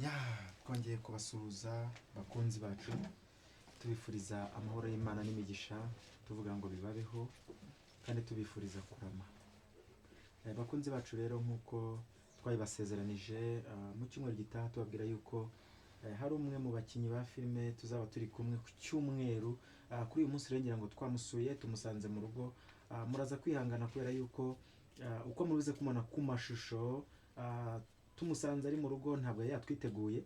ya twongeye kubasuhuza bakunzi bacu tubifuriza amahoro y'Imana n'imigisha tuvuga ngo bibabeho kandi tubifuriza kurama. Bakunzi bacu rero nk'uko twabibasezeranije mu cyumweru gitaha tubabwira yuko hari umwe mu bakinnyi ba filime tuzaba turi kumwe ku cyumweru. Kuri uyu munsi rero ngira ngo twamusuye tumusanze mu rugo, muraza kwihangana kubera yuko uko mubize kumana ku mashusho tumusanze ari mu rugo ntabwo yatwiteguye,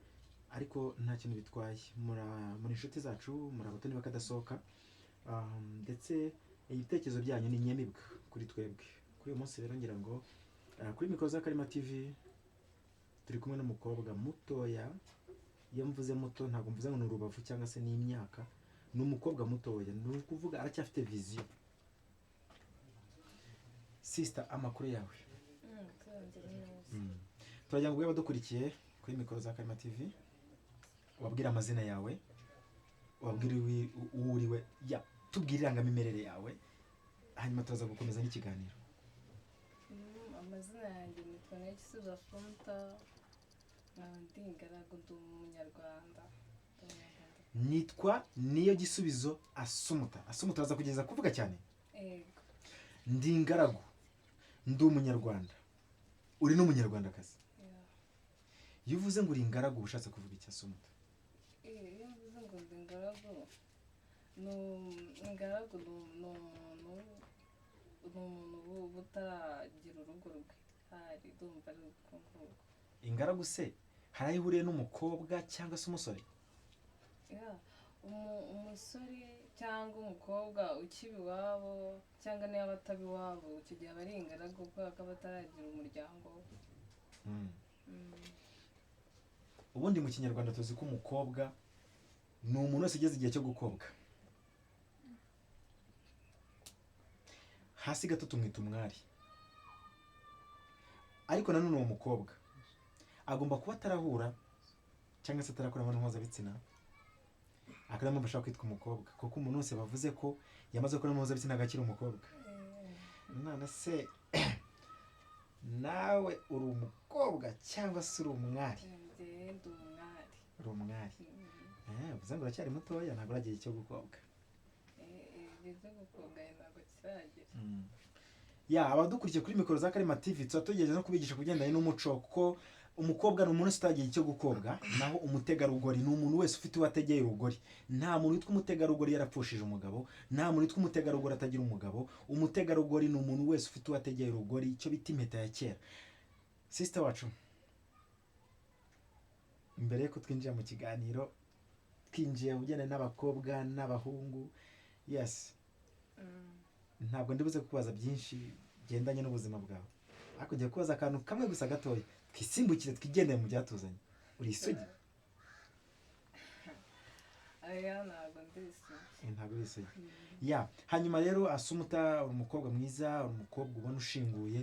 ariko nta kintu bitwaye. Muri inshuti zacu muri abatoni bakadasohoka, ndetse ibitekerezo byanyu ni nyemibwa kuri twebwe. Kuri uyu munsi rero ngira ngo kuri mikoro za Karema TV turi kumwe n'umukobwa mutoya. Iyo mvuze muto ntabwo mvuze ngo ni urubavu cyangwa se n'imyaka, ni umukobwa mutoya, ni ukuvuga aracyafite viziyo. Sister, amakuru yawe? Turagira ngo badukurikiye kuri mikoro za Karema TV wabwira amazina yawe, wabwira uwo uriwe, tubwire irangamimerere yawe, hanyuma turaza gukomeza n'ikiganiro. Amazina yanjye nitwa Niyogisubizo Assumpta, ndi ingaragu, ndi umunyarwanda. Nitwa Niyogisubizo Assumpta. Assumpta uraza kugeza kuvuga cyane? Yego. Ndi ingaragu, ndi umunyarwanda, uri n'umunyarwandakazi. Iyo uvuze ngo uri ingaragu ushatse kuvuga iki Assumpta? Iyo mvuze ngo ndi ingaragu, ingaragu ni umuntu butaragira urugo rwe, hari ndumva ari uko nguko. Ingaragu se hari aho ihuriye n'umukobwa cyangwa se umusore? Umusore cyangwa umukobwa ukiba iwabo cyangwa niba bataba iwabo, icyo gihe aba ari ingaragu kubera ko aba ataragira umuryango. Ubundi mu kinyarwanda tuzi ko umukobwa ni umuntu wese ugeze igihe cyo gukobwa. Hasi gato tumwita umwari, ariko nanone uwo mukobwa agomba kuba atarahura cyangwa se atarakora imibonano mpuzabitsina, akaba ariyo ashaka kwitwa umukobwa, kuko umuntu wese bavuze ko yamaze gukora imibonano mpuzabitsina agakira umukobwa. None se nawe uri umukobwa cyangwa se uri umwari? Ndi umwari. Uri umwari. Uvuze ngo uracyari mutoya, ntabwo uragera icyo gukobwa. Igihe cyo gukobwa ntabwo kiragera. Abadukurikiye kuri mikoro za Karema TV tuba tugerageza no kubigisha kugendanye n'umuco, kuko umukobwa ni umuntu utagiye icyo gukobwa, naho umutegarugori ni umuntu wese ufite uwo ategeye urugori. Nta muntu witwa umutegarugori yarapfushije umugabo, nta muntu witwa umutegarugori atagira umugabo. Umutegarugori ni umuntu wese ufite uwo ategeye urugori, icyo bita impeta ya kera. Sister wacu, mbere yuko twinjira mu kiganiro, twinjiye mu bigendanye n'abakobwa n'abahungu, ntabwo ndibuze kukubaza byinshi bigendanye n'ubuzima bwawe, ariko ngiye kubaza akantu kamwe gusa gatoya, twisimbukire twigendeye mu byatuzanye. Uri isugi? Ntabwo ndi isugi. Ntabwo uri isugi. Hanyuma rero Assumpta, uri umukobwa mwiza, uri umukobwa ubona ushinguye.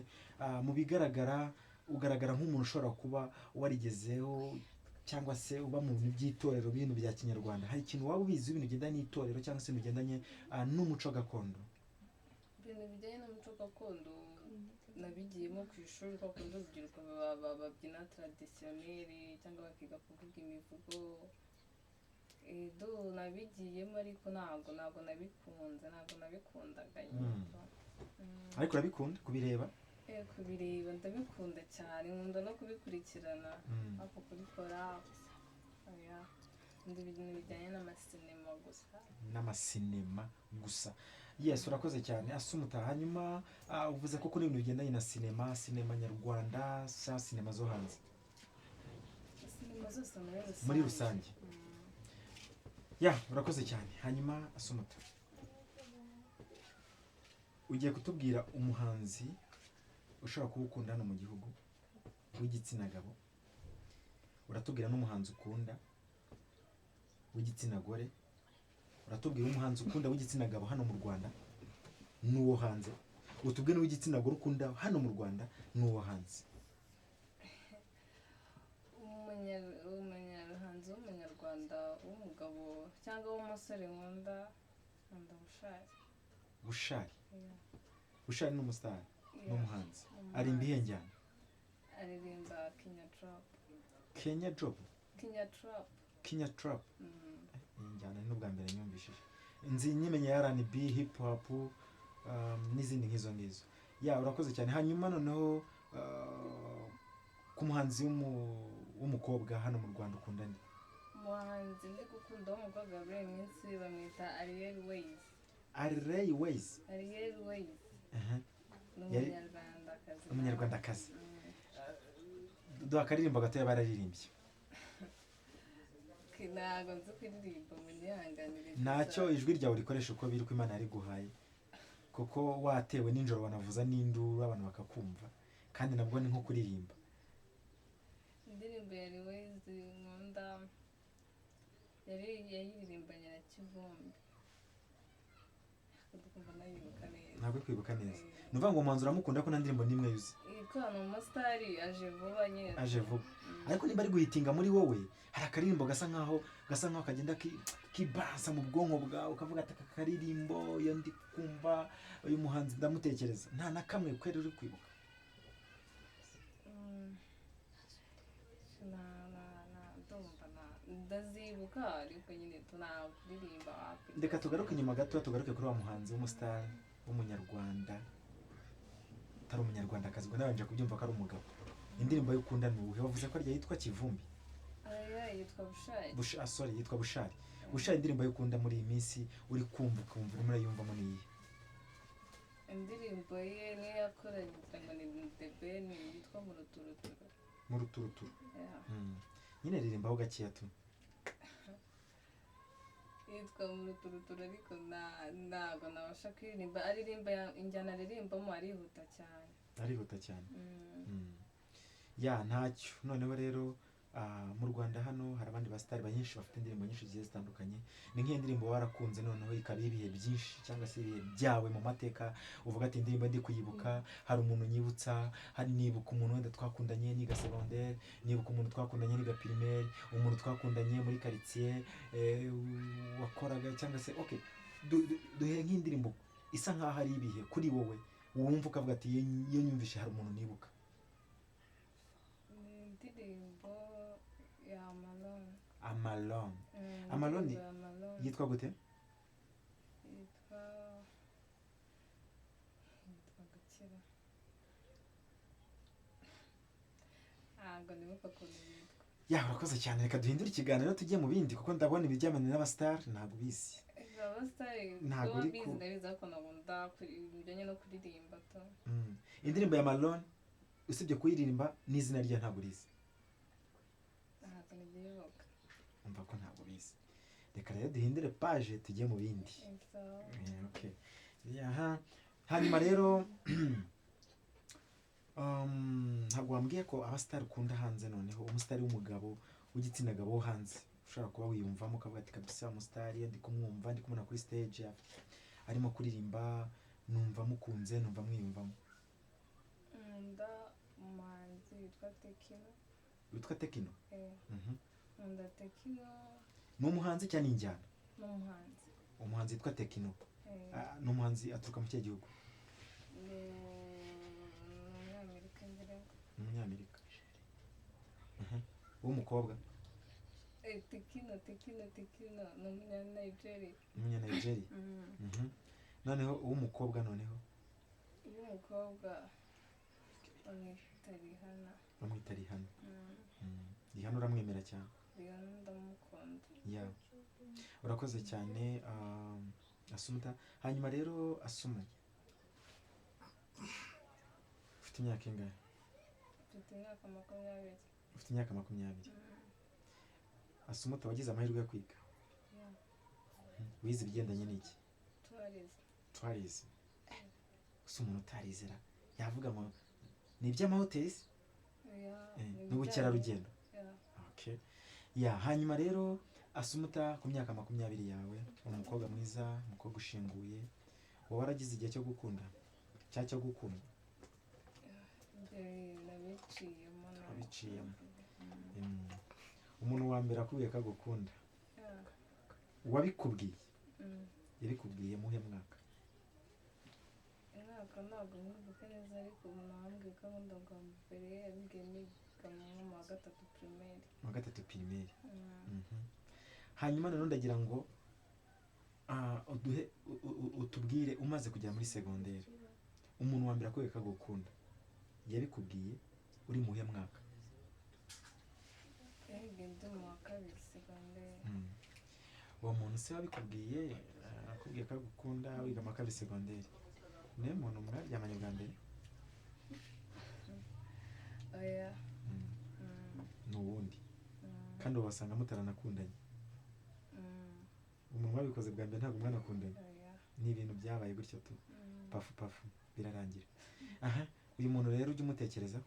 Mu bigaragara ugaragara nk'umuntu ushobora kuba warigezeho cyangwa se uba mu bintu by'itorero, ibintu bya kinyarwanda. Hari ikintu waba ubizi ibintu bigendanye n'itorero cyangwa se bigendanye n'umuco gakondo? Ibintu bijyanye n'umuco gakondo nabigiyemo ku ishuri, kuko akunda urubyiruko babyina tradisiyoneri cyangwa bakiga kuvuga imivugo. Nabigiyemo ariko ntabwo nabikunze, ntabwo nabikundaga. Ariko urabikunda kubireba? Kubireba ndabikunda cyane, nkunda no kubikurikirana, ariko kubikora ibintu bijyanye n'amasinema gusa. N'amasinema gusa. Urakoze cyane Assumpta. Hanyuma uvuze ko kuri ibintu bigendanye na sinema nyarwanda cyangwa sinema zo hanze? Sinema zose muri rusange. Urakoze cyane. Hanyuma Assumpta, ugiye kutubwira umuhanzi ushobora kuba ukunda hano mu gihugu w'igitsina gabo, uratubwira n'umuhanzi ukunda w'igitsina gore, uratubwira umuhanzi ukunda w'igitsina gabo hano mu Rwanda n'uwo hanze, utubwire n'uw'igitsina gore ukunda hano mu Rwanda n'uwo hanze. Umuhanzi w'umunyarwanda w'umugabo cyangwa w'umusore nkunda Bushali. Bushali? Bushali ni umusitari n'umuhanzi. Arimba iyihe njyana? Aririmba Kenya Drop. Kenya Drop? Kenya Trap. Kenya Trap Mm. iyi njyana ni n'ubwa mbere nyumvishije nzi nyimenye ya R&B hip hop n'izindi nk'izo ngizo ya urakoze cyane hanyuma noneho ku muhanzi w'umukobwa hano mu Rwanda ukunda nde Umuhanzi ndi gukunda w'umukobwa muri iyi minsi bamwita Ariel Ways. Ariel Ways Ariel Ways aha ni Yari- umunyarwandakazi. umunyarwandakazi Mm. duha akaririmbo gato bararirimbye Ntabwo nzi kuririmba munyihanganire. ntacyo ijwi ryawe rikoresha uko biri ko Imana yari guhaye kuko watewe nijoro wanavuza n'induru abantu bakakumva kandi nabwo ni nko kuririmba Indirimbo ya Ariel Ways nkunda yayiririmbanye na Kivumbi. Kumva nayibuka neza. ntabwo uri kwibuka neza ni ukuvuga ngo umuhanzi uramukunda ko nta ndirimbo n'imwe yuzi Ikorana umusitari aje vuba nyine. aje vuba ariko niba ari guhitinga muri wowe hari akaririmbo gasa nkaho kagenda kibansa mu bwonko bwawe ukavuga ati aka karirimbo iyo ndi kumva uyu muhanzi ndamutekereza nta na kamwe kweri uri kwibuka ndazibuka ariko nyine tunakuririmba wapi. reka tugaruke inyuma gato tugaruke kuri wa muhanzi w'umusitari w'umunyarwanda utari umunyarwandakazi ubwo nabanje kubyumva ko ari umugabo indirimbo yo ukunda ni uwuhe wavuze ko arya yitwa Kivumbi Yitwa Bushari. sorry yitwa Bushari Bushari indirimbo yo ukunda muri iyi minsi uri kumva ukumva urimo urayumvamo ni iyihe Indirimbo ye niyo yakoranye ngo ni The Ben yitwa mu ruturuturu. mu ruturuturu Yeah. nyine ririmbaho gakeya tu Yitwa mu ruturuturu ariko ntabwo nabasha kuririmba aririmba injyana aririmbamo arihuta cyane. arihuta cyane ya ntacyo noneho rero mu Rwanda hano hari abandi basitari benshi bafite indirimbo nyinshi zigiye zitandukanye ni nk'iyo ndirimbo warakunze noneho ikaba ibihe byinshi cyangwa se ibihe byawe mu mateka uvuga ati indirimbo ndi kuyibuka hari umuntu nyibutsa hari nibuka umuntu wenda twakundanye niga secondaire nibuka umuntu twakundanye niga primaire umuntu twakundanye muri quartier wakoraga cyangwa se okay duhe nk'indirimbo isa nkaho ari ibihe kuri wowe wumva ukavuga ati iyo nyumvishe hari umuntu nibuka Indirimbo ya Amalon Amalon yitwa gute yitwa Gukira. Ntabwo nibuka ukuntu yitwa. ya urakoze cyane reka duhindure ikiganiro tujye mu bindi kuko ndabona ibijyanye n'abasitari ntabwo ubizi Abasitari Ntabwo uri ku- ndabizi ariko nkunda ibijyanye no kuririmba to. indirimbo ya Amalon usibye kuyiririmba n'izina rye ntabwo urizi Ntabwo nibyibuka. umva ko ntabwo ubizi reka rero duhindure page tujye mu bindi So, okay yaha hanyuma rero ntabwo wambwiye ko abasitari ukunda hanze noneho umusitari w'umugabo w'igitsina gabo wo hanze ushobora kuba wiyumvamo ukavuga ati kabisa umusitari ndi kumwumva ndi kumubona kuri stage arimo kuririmba numva mukunze numva mwiyumvamo nkunda umuhanzi witwa Tekino. witwa Tekino Nkunda Tekino ni umuhanzi cyangwa ni injyana n'umuhanzi. umuhanzi witwa Tekino ni umuhanzi aturuka mu kihe gihugu Ni umunyamerika ngira ngo. ni umunyamerika w'umukobwa Tekino ni umunyanigeria. umunyanigeria noneho uw'umukobwa noneho Uw'umukobwa bamwita Rihanna. bamwita Rihanna Rihanna uramwemera cyane Rihanna ndamukunda. ya urakoze cyane Asumuta hanyuma rero Asumu ufite imyaka ingahe Mfite imyaka 20. ufite imyaka 20 Asumuta wagize amahirwe yo kwiga Yeah. wize ibigendanye n'iki Tourism. twarize gusa umuntu utarizera yavuga ngo ni iby'amahoteli Yeah. n'ubukerarugendo Yeah. okay ya hanyuma rero Asumuta ku myaka 20 yawe uri umukobwa mwiza umukobwa ushinguye wowe waragize igihe cyo gukunda cyangwa cyo gukunda Nabiciyemo na. wabiciyemo umuntu wa mbere akubwiye ko agukunda Yeah. wabikubwiye yabikubwiye muhe mwaka Umwaka ntabwo mwibuka neza ariko umuntu wambwiye ko nkunda bwa mbere yabibwiye niga niga mu wa gatatu primaire. mu wa gatatu pirimeri. Hanyuma nanone ndagira ngo utubwire umaze kugera muri segonderi umuntu wa mbere akwereka gukunda yabikubwiye uri mu uhe mwaka? Ndi mu wa kabiri segonderi. uwo muntu se wabikubwiye akubwiye ko agukunda wiga mu wa kabiri segonderi niwe muntu mwaryamanye bwa mbere? Oya. ni uwundi kandi wasanga mutaranakundanye? umuntu wabikoze bwa mbere ntabwo mwanakundanye? ni ibintu byabaye gutyo tu pafu pafu birarangira. uyu muntu rero ujya umutekerezaho?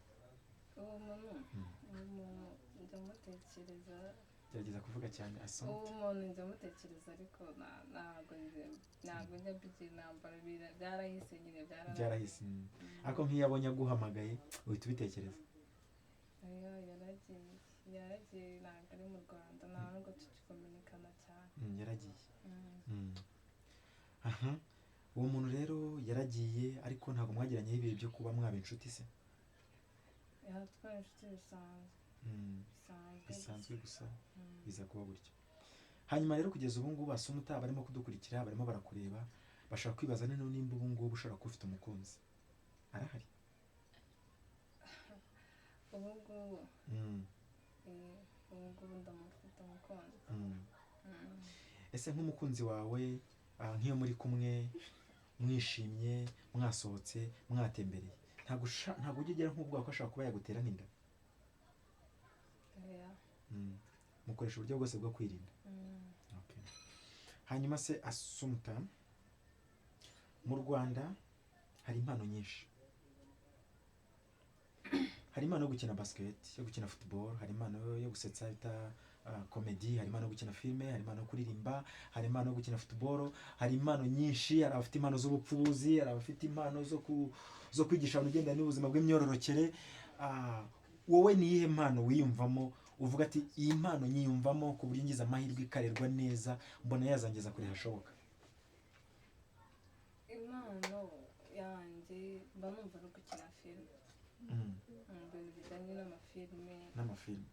uwo muntu njya mutekereza. gerageza kuvuga cyane asoma. uwo muntu njya mutekereza ariko ntabwo njya mbigira intambara, byarahise nyine byarahise. ariko nk'iyo abonye aguhamagaye uhita ubitekereza? yaragiye ntabwo ari mu Rwanda, nta nubwo tukikominikana cyane. yaragiye. uwo muntu rero yaragiye ariko ntabwo mwagiranyeho ibihe byo kuba mwaba inshuti se? twari inshuti bisanzwe gusa biza kuba gutyo. hanyuma rero kugeza ubu ngubu Assumpta barimo kudukurikira barimo barakureba bashaka kwibaza none nimba ubu ngubu ushobora kuba ufite umukunzi arahari? ubu ngubu ndamufite umukunzi. ese nk'umukunzi wawe nk'iyo muri kumwe mwishimye mwasohotse mwatembereye ntabwo ujya ugera nk'ubwoba ko ashobora kuba yagutera nk'inda? mukoresha uburyo bwose bwo kwirinda. hanyuma se Assumpta mu Rwanda hari impano nyinshi. hari impano yo gukina basket, yo gukina football, hari impano yo gusetsa bita comedy, hari impano yo gukina filime, hari impano yo kuririmba, hari impano yo gukina football, hari impano nyinshi. hari abafite impano z'ubupfubuzi, hari abafite impano zo kwigisha abantu ugendana n'ubuzima bw'imyororokere. wowe ni iyihe mpano wiyumvamo uvuga ati iyi mpano nyiyumvamo ku buryo ngize amahirwe ikarerwa neza mbona yazangeza kure hashoboka? impano yanjye mba numva no gukina filime. ibintu bijyanye n'amafilime.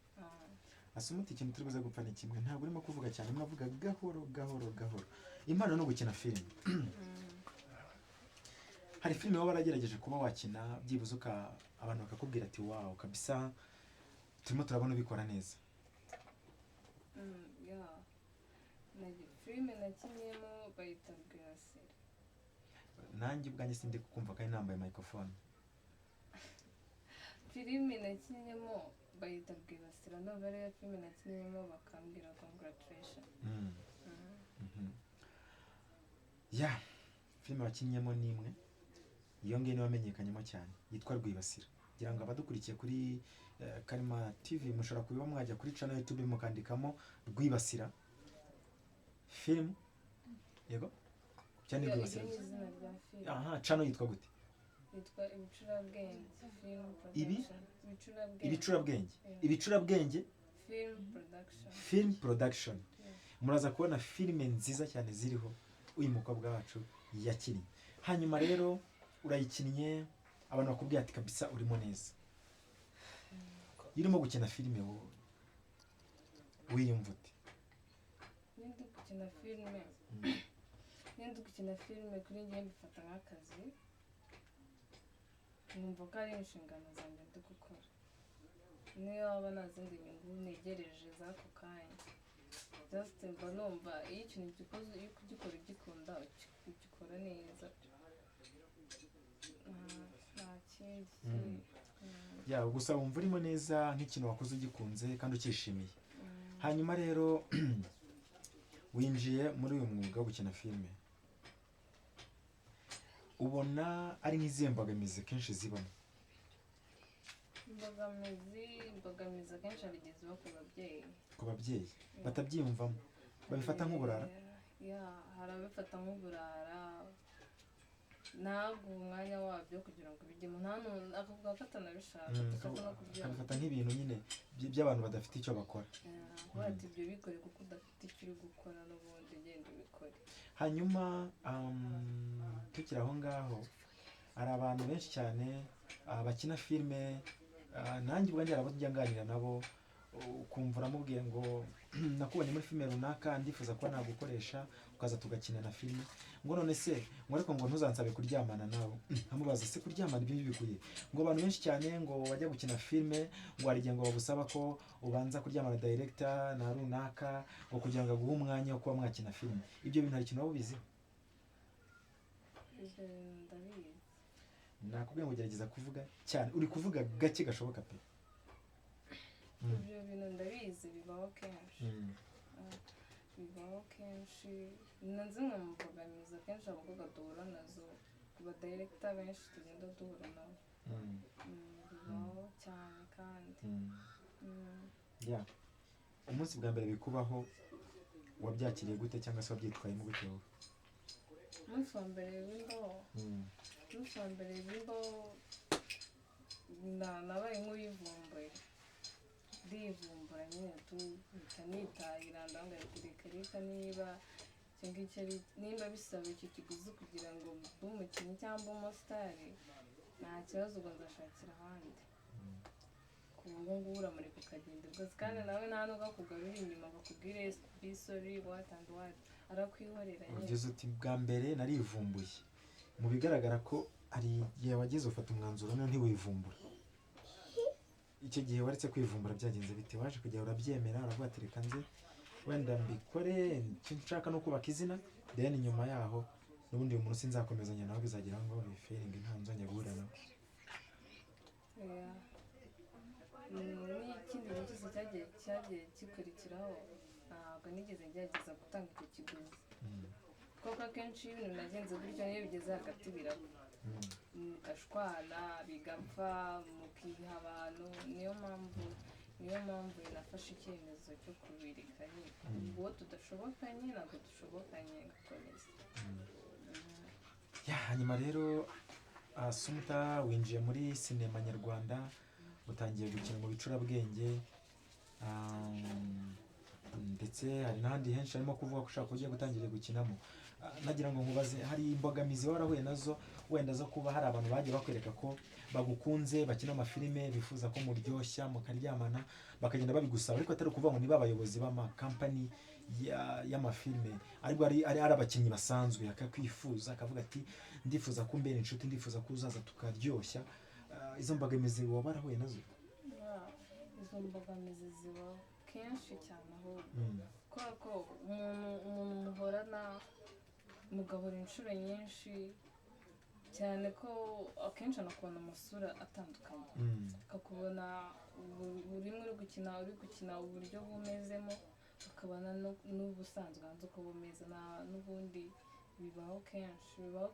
Assumpta ikintu turi buze gupfa ni kimwe, ntabwo urimo kuvuga cyane, urimo uvuga gahoro gahoro gahoro. impano no gukina filime. hari filime waba waragerageje kuba wakina byibuze abantu bakakubwira ati wow kabisa turimo turabona ubikora neza? filime nakinyemo bayita Rwibasira. nanjye ubwanjye sindi kukumva kandi nambaye microphone. filime nakinyemo bayita Rwibasira, nubwo ariyo filime nakinyemo bakambwira congratulation. filime wakinyemo ni imwe iyo ngiyo wamenyekanyemo cyane yitwa Rwibasira. kugira ngo abadukurikiye kuri Karema TV mushobora kuba mwajya kuri channel YouTube mukandikamo Rwibasira film. yego cyane Rwibasira. channel yitwa gute? yitwa Ibicurabwenge film production. Ibicurabwenge film production. muraza kubona filime nziza cyane ziriho uyu mukobwa wacu yakinnye. hanyuma rero urayikinnye abantu bakubwira ati kabisa urimo neza. iyo urimo gukina filime wowe wiyumva ute? Ndi gukina filime kuri njye mbifata nk'akazi, numva ko ari inshingano zanjye ndi gukora, niyo waba nta zindi nyungu negereje z'ako kanya. just mba numva iyo ikintu gikoze, iyo kugikora ugikunda ugikora neza, nta kindi. gusa wumva urimo neza nk'ikintu wakoze ugikunze kandi ukishimiye. hanyuma rero winjiye muri uyu mwuga wo gukina filime, ubona ari nk'izihe mbogamizi kenshi zibamo? imbogamizi akenshi hari igihe ziba ku babyeyi batabyiyumvamo, babifata nk'uburara. hari ababifata nk'uburara, ntabwo umwanya wabyo kugira ngo bijyemo, akavuga ko atanabishaka, akabifata nk'ibintu nyine by'abantu badafite icyo bakora. kuba ati ibyo bikore kuko udafite icyo uri gukora, n'ubundi genda ubikore. hanyuma tukiri aho ngaho hari abantu benshi cyane bakina filime nanjye ubwanjye hari abo njya nganira nabo ukumva uramubwiye ngo nakubonye muri filime runaka ndifuza kuba nagukoresha ukaza tugakina na filime ngo none se ngo ariko ngo ntuzansabe kuryamana nawe nkamubaza se kuryamana ibyo bikuye ngo abantu benshi cyane ngo bajya gukina filime ngo hari igihe ngo bagusaba ko ubanza kuryamana director na runaka ngo kugira ngo aguhe umwanya wo kuba mwakina filime ibyo bintu hari ikintu waba ubiziho? ndabizi. Nakubwiye ngo gerageza kuvuga cyane uri kuvuga gake gashoboka pe. Ibyo bintu ndabizi bibaho kenshi. Bibaho kenshi na zimwe mu mbogamizi akenshi abakobwa duhura nazo ku ba director benshi tugenda duhura nabo. Bibaho cyane kandi. Umunsi bwa mbere bikubaho wabyakiriye gute cyangwa se wabyitwayemo gute wowe? Umunsi wa mbere w'imbaho nabaye nk'uyivumbuye ndivumbura nyine tuhita nitahira ndangahita reka niba nimba bisaba icyo kiguzi kugira ngo mbe umukinnyi cyangwa umusitari nta kibazo ubwo nzashakira ahandi. Ku ubu ngubu uramureka ukagenda rwose kandi nawe nta nubwo akugarura inyuma ngo akubwire be sorry what and what arakwihorera nyine. Ugeze uti bwa mbere narivumbuye mu bigaragara ko hari igihe wageze ufata umwanzuro none ntiwivumbura. Icyo gihe waretse kwivumbura byagenze bite? Waje kujya urabyemera uravuga ati reka nze wenda mbikore nshaka no kubaka izina then nyuma yaho n'ubundi uyu muntu sinzakomezanya nawe bizagira ngo biferinge nta nzongera guhura nawe. N'ikindi gihe cyose cyagiye gikurikiraho ntabwo nigeze ngerageza gutanga icyo kiguzi kuko akenshi iyo ibintu nagenze gutyo niyo bigeze hagati biraba mugashwana bigapfa mukiha abantu. Niyo mpamvu nafashe icyemezo cyo kubireka nyine uwo tudashobokanye ntabwo dushobokanye gakomeza. Hanyuma rero Assumpta winjiye muri sinema nyarwanda utangiye gukina mu bicurabwenge ndetse hari n'ahandi henshi harimo kuvuga ko ushaka ugiye gutangira gukinamo. Nagira ngo nkubaze hari imbogamizi warahuye nazo wenda zo kuba hari abantu bagiye bakwereka ko bagukunze bakina amafilime bifuza ko muryoshya mukaryamana bakagenda babigusaba ariko atari ukuvuga ngo niba abayobozi b'amakampani y'amafilime ariko ari abakinnyi basanzwe akakwifuza akavuga ati ndifuza ko mbere inshuti ndifuza ko uzaza tukaryoshya. Izo mbogamizi waba warahuye nazo? Izo mbogamizi ziba kenshi cyane ahubwo kubera ko umuntu muhorana mugahora inshuro nyinshi cyane ko akenshi anakubona amasura atandukanye akakubona uri gukina uburyo bumezemo akabona n'ubusanzwe hanze uko bumeze n'ubundi bibaho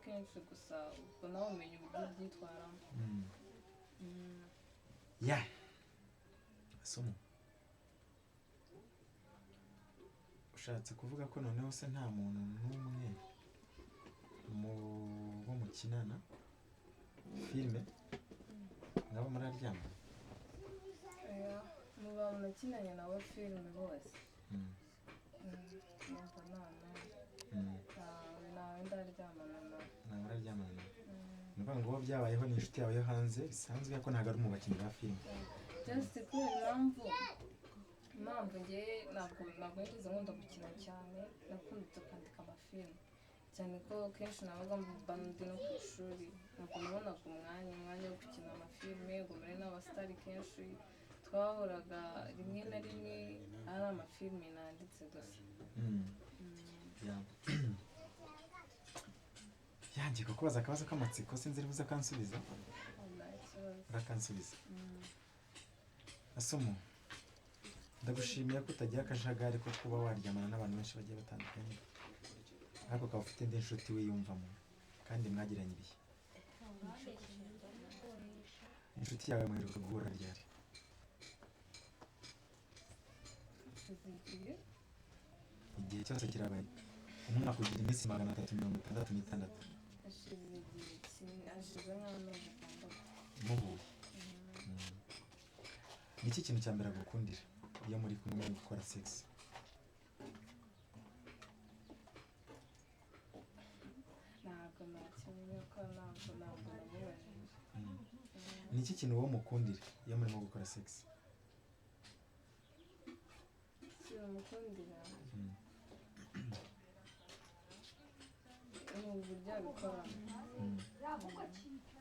kenshi gusa ubwo nawe umenya uburyo byitwaramo. Somo ushatse kuvuga ko noneho se nta muntu n'umwe bo mukinana filime ngabo muraryama? Mu bantu nakinanye nabo filime bose nawe ndaryamana nawe. Nawe uraryamana nawe ngo byabayeho ni inshuti yawe yo hanze bisanzwe ko ntabwo ari mu bakinnyi ba filime. Just kubera impamvu njye ntabwo nigeze nkunda gukina cyane nakunze kwandika amafilime cyane ko kenshi nabaga mba ndi no ku ishuri ntabwo nabonaga umwanya wo gukina amafilime ngo mbere n'abasitari kenshi twahoraga rimwe na rimwe ari amafilime nanditse gusa. Yanjye kukubaza akabazo k'amatsiko sinzi ribuze kansubiza urakansubiza. Asomo ndagushimiye ko utagira akajagari ko kuba waryamana n'abantu benshi bagiye batandukanye ariko ukaba ufite indi nshuti wiyumvamo kandi mwagiranye ibihe. Inshuti yawe muheruka guhura ryari? Igihe cyose kirabaye umwaka ugira iminsi 366 hashize nk'amezi 6 muhuye. Ni iki kintu cya mbere agukundira iyo muri kumwe muri gukora sex? ntabwo nakimenya ko ntabwo namubajije. ni iki kintu wowe mukundira iyo murimo gukora sex? ikintu mukundira Mm. ni uburyo abikoramo. Mm.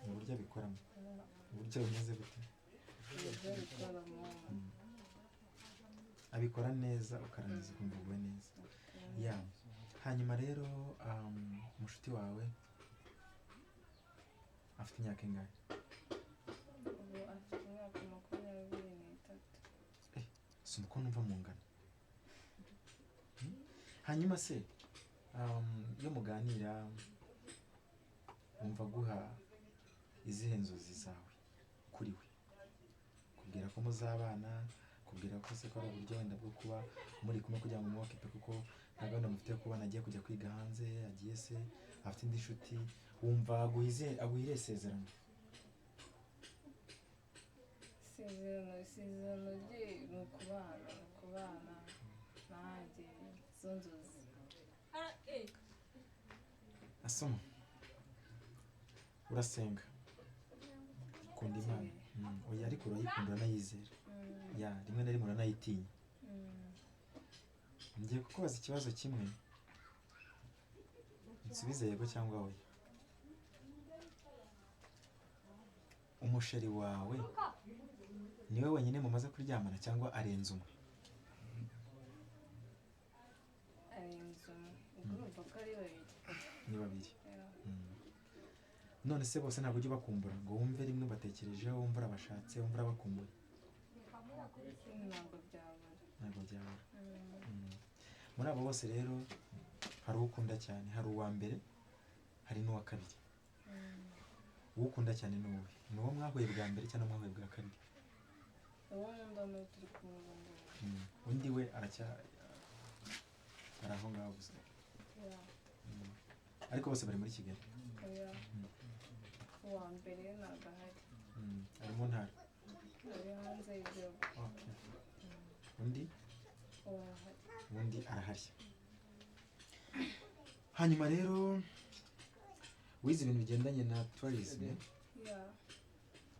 Ni uburyo abikoramo. Uburyo bumeze gute? Uburyo abikoramo. Mm. Abikora neza ukarangiza ukumva uguwe neza. Ya hanyuma rero umushuti wawe afite imyaka ingahe? ubu afite imyaka 23. Si uko numva mungana. Hanyuma se iyo muganira wumva guha izihe nzozi zawe kuri we? Kubwira ko muzabana, kubwira ko se ko ari uburyo wenda bwo kuba muri kumwe kugira ngo muwakipe, kuko nta gahunda mufite yo kubana agiye kujya kwiga hanze, agiye se afite indi nshuti, wumva aguhire isezerano? Isezerano rye ni ukubana nanjye, izo nzozi. Asoma, urasenga, ukunda Imana. Oya ariko urayikunda uranayizera. Ya rimwe na rimwe uranayitinya. Ngiye kukubaza ikibazo kimwe, nsubize yego cyangwa oya. Umusheri wawe niwe wenyine mumaze kuryamana cyangwa arenze umwe? Arenze umwe. ubwo urumva ko ari babiri. Ni babiri. None se bose ntabwo ujya ubakumbura ngo wumve rimwe batekerejeho, wumve urabashatse, wumve urabakumbuye? Ntabwo byabura. Ntabwo byabura. Muri abo bose rero hari uwo ukunda cyane, hari uwa mbere, hari n'uwa kabiri. Uwo ukunda cyane ni uwe? Ni uwo mwahuye bwa mbere cyangwa mwahuye bwa kabiri? uwo nkunda ni uwo turi kumwe ubu ngubu. Undi we ari aho ngaho gusa? Ariko bose bari muri Kigali? uwa mbere ntabwo ahari. Ari mu ntara? ari hanze y'igihugu. Undi? Urahari. Undi arahari. Hanyuma rero wize ibintu bigendanye na tourism,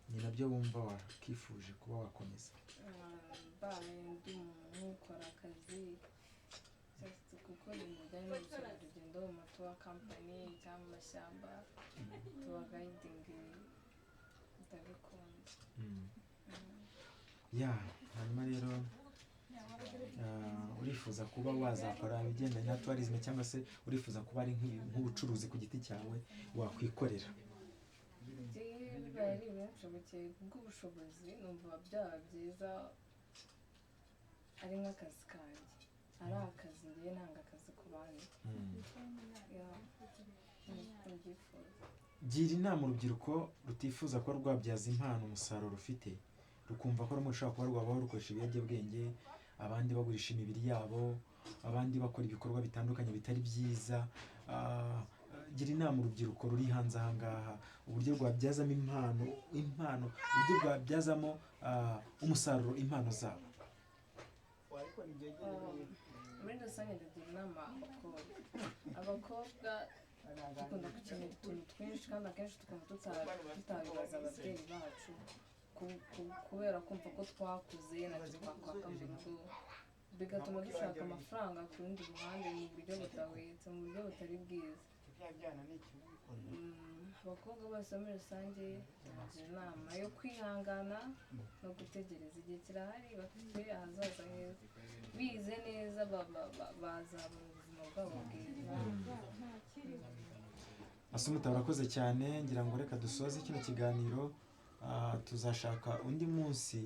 ni nabyo wumva wakifuje kuba wakomeza? Mbaye ndi umuntu ukora akazi gukora ibintu bijyanye n'ubukerarugendo mu matuwa kampani cyangwa mu mashyamba, tuwa gayidingi, ndabikunda. Ya hanyuma rero urifuza kuba wazakora ibigendanye na tourism cyangwa se urifuza kuba ari nk'ubucuruzi ku giti cyawe wakwikorera? bibaye ari ibinshobokeye bw'ubushobozi, numva byaba byiza ari nk'akazi kanjye, ari akazi ngiye ntanga akazi ku bandi. Gira inama urubyiruko rutifuza kuba rwabyaza impano umusaruro rufite, rukumva ko rushobora kuba rwabaho rukoresha ibiyobyabwenge, abandi bagurisha imibiri yabo, abandi bakora ibikorwa bitandukanye bitari byiza. Gira inama urubyiruko ruri hanze aha ngaha uburyo rwabyazamo impano, uburyo rwabyazamo umusaruro impano zabo. Muri rusange ndagira inama abakobwa dukunda gukenera utuntu twinshi kandi akenshi tukaba tutabibaza ababyeyi bacu kubera kumva ko twakuze ntacyo twakwaka mu rugo, bigatuma dushaka amafaranga ku rundi ruhande mu buryo budahwitse, mu buryo butari bwiza. Abakobwa bose muri rusange tubagira inama yo kwihangana no gutegereza, igihe kirahari, bafite ahazaza heza, bize neza bazabona ubuzima bwabo bwiza. Asumuta urakoze cyane, ngira ngo reka dusoze kino kiganiro, tuzashaka undi munsi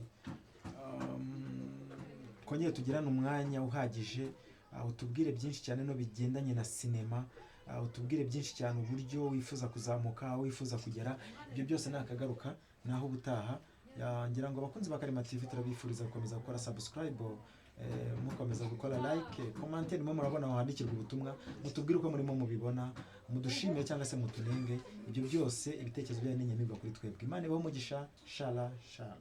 twongere tugirane umwanya uhagije, utubwire byinshi cyane no bigendanye na sinema, utubwire byinshi cyane uburyo wifuza kuzamuka, aho wifuza kugera. Ibyo byose nakagaruka naho ubutaha. Ngira ngo abakunzi ba Karema TV turabifuriza gukomeza gukora subscribe, mukomeza gukora like, commentaire, nimwe murabona aho handikirwa ubutumwa, mutubwire uko murimo mubibona, mudushimire cyangwa se mutunenge. Ibyo byose ibitekerezo byanyu ni inyamibwa kuri twebwe. Imana ibahe umugisha. Shala shala.